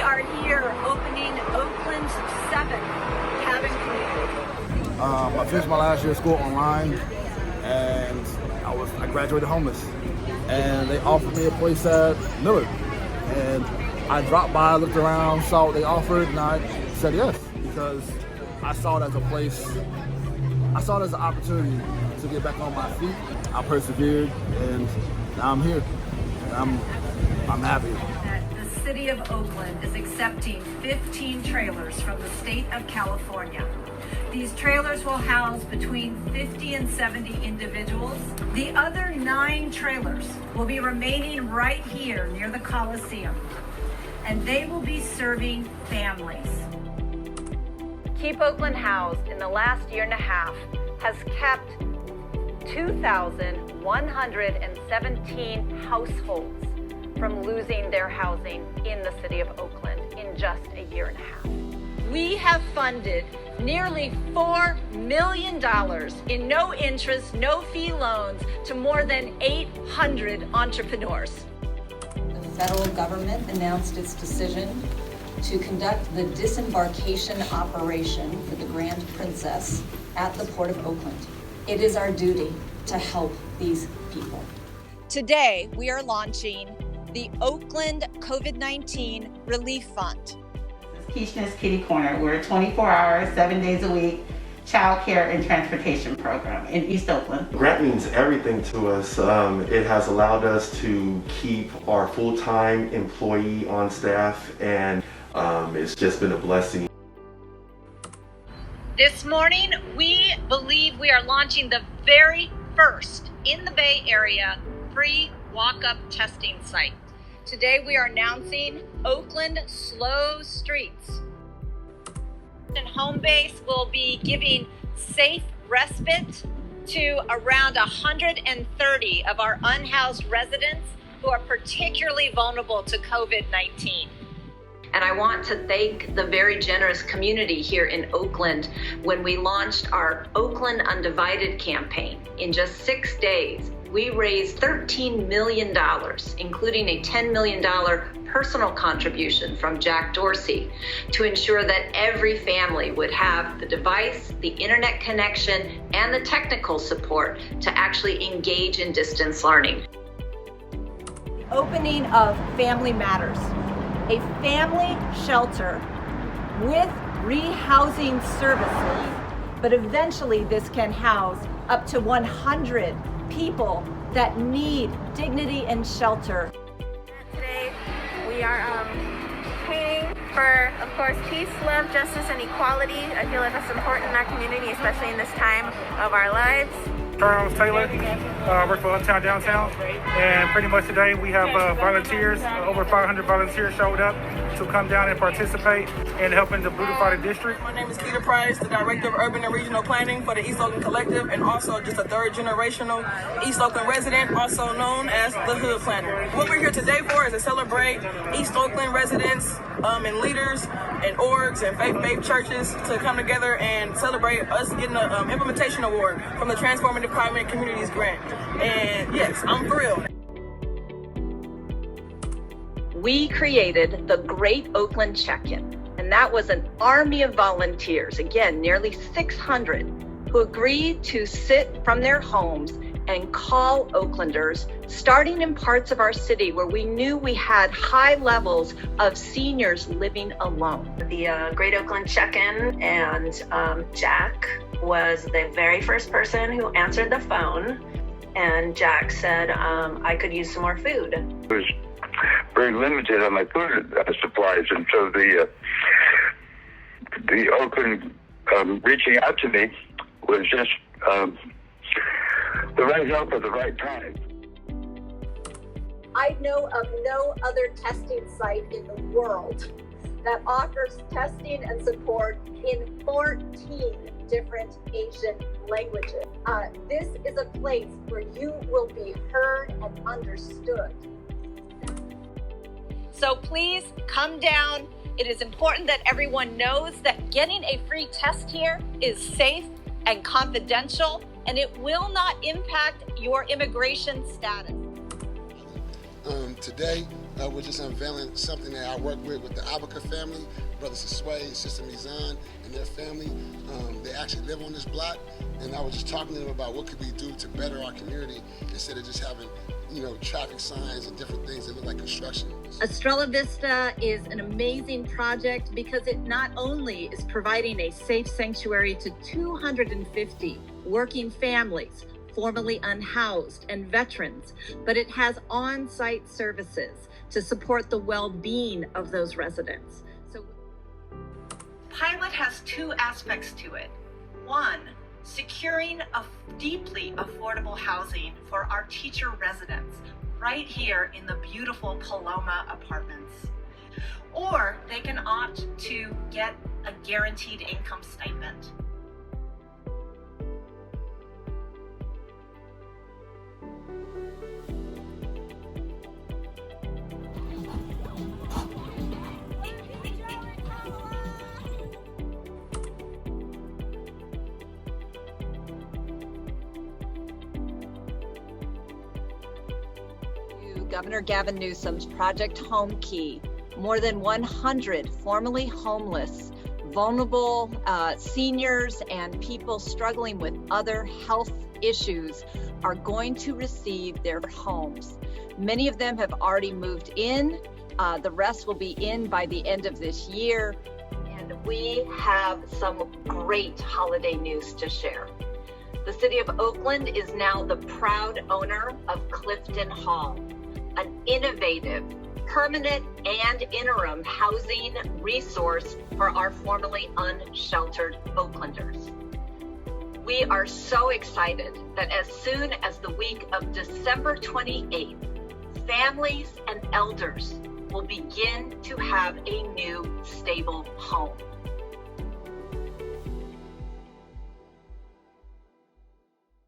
are here opening Oakland's 7th cabin community. I finished my last year of school online, and I graduated homeless. And they offered me a place at Millard. And I dropped by, looked around, saw what they offered, and I said yes, because I saw it as a place, I saw it as an opportunity to get back on my feet. I persevered, and now I'm here. And I'm happy. The city of Oakland is accepting 15 trailers from the state of California. These trailers will house between 50 and 70 individuals. The other 9 trailers will be remaining right here near the Coliseum, and they will be serving families. Keep Oakland Housed in the last year and a half has kept 2,117 households from losing their housing in the city of Oakland in just a year and a half. We have funded nearly $4 million in no interest, no fee loans to more than 800 entrepreneurs. The federal government announced its decision to conduct the disembarkation operation for the Grand Princess at the Port of Oakland. It is our duty to help these people. Today, we are launching the Oakland COVID-19 Relief Fund. Keisha's Kitty Corner. We're a 24-hour, 7 days a week child care and transportation program in East Oakland. Grant means everything to us. It has allowed us to keep our full-time employee on staff, and it's just been a blessing. This morning, we believe we are launching the very first in the Bay Area free walk-up testing site. Today we are announcing Oakland Slow Streets. And Home Base will be giving safe respite to around 130 of our unhoused residents who are particularly vulnerable to COVID-19. And I want to thank the very generous community here in Oakland when we launched our Oakland Undivided campaign. In just 6 days, we raised $13 million, including a $10 million personal contribution from Jack Dorsey, to ensure that every family would have the device, the internet connection, and the technical support to actually engage in distance learning. The opening of Family Matters, a family shelter with rehousing services, but eventually this can house up to 100 people that need dignity and shelter. Today we are praying for, of course, peace, love, justice, and equality. I feel like that's important in our community, especially in this time of our lives. Charles Taylor, work for Uptown Downtown, and pretty much today we have volunteers, over 500 volunteers showed up to come down and participate in helping to beautify the district. My name is Keita Price, the Director of Urban and Regional Planning for the East Oakland Collective, and also just a third generational East Oakland resident, also known as the Hood Planner. What we're here today for is to celebrate East Oakland residents and leaders and orgs and faith-based churches to come together and celebrate us getting an implementation award from the Transformative Climate Communities Grant. And yes, I'm thrilled. We created the Great Oakland Check-In, and that was an army of volunteers, again, nearly 600, who agreed to sit from their homes and call Oaklanders, starting in parts of our city where we knew we had high levels of seniors living alone. The Great Oakland Check-In, and Jack was the very first person who answered the phone, and Jack said, I could use some more food. It was very limited on my food supplies, and so the Oakland reaching out to me was just the right help at the right time. I know of no other testing site in the world that offers testing and support in 14 different Asian languages. This is a place where you will be heard and understood. So please come down. It is important that everyone knows that getting a free test here is safe and confidential, and it will not impact your immigration status. Today, We're just unveiling something that I work with the Abaca family, Brother Sisway, Sister Mizan, and their family. They actually live on this block, and I was just talking to them about what could we do to better our community instead of just having, traffic signs and different things that look like construction. Estrella Vista is an amazing project because it not only is providing a safe sanctuary to 250 working families, formerly unhoused, and veterans, but it has on-site services to support the well-being of those residents. So, Pilot has two aspects to it. One, securing deeply affordable housing for our teacher residents right here in the beautiful Paloma apartments. Or they can opt to get a guaranteed income stipend. Governor Gavin Newsom's Project Home Key, more than 100 formerly homeless, vulnerable seniors and people struggling with other health issues are going to receive their homes. Many of them have already moved in. The rest will be in by the end of this year. And we have some great holiday news to share. The city of Oakland is now the proud owner of Clifton Hall, an innovative, permanent, and interim housing resource for our formerly unsheltered Oaklanders. We are so excited that as soon as the week of December 28th, families and elders will begin to have a new stable home.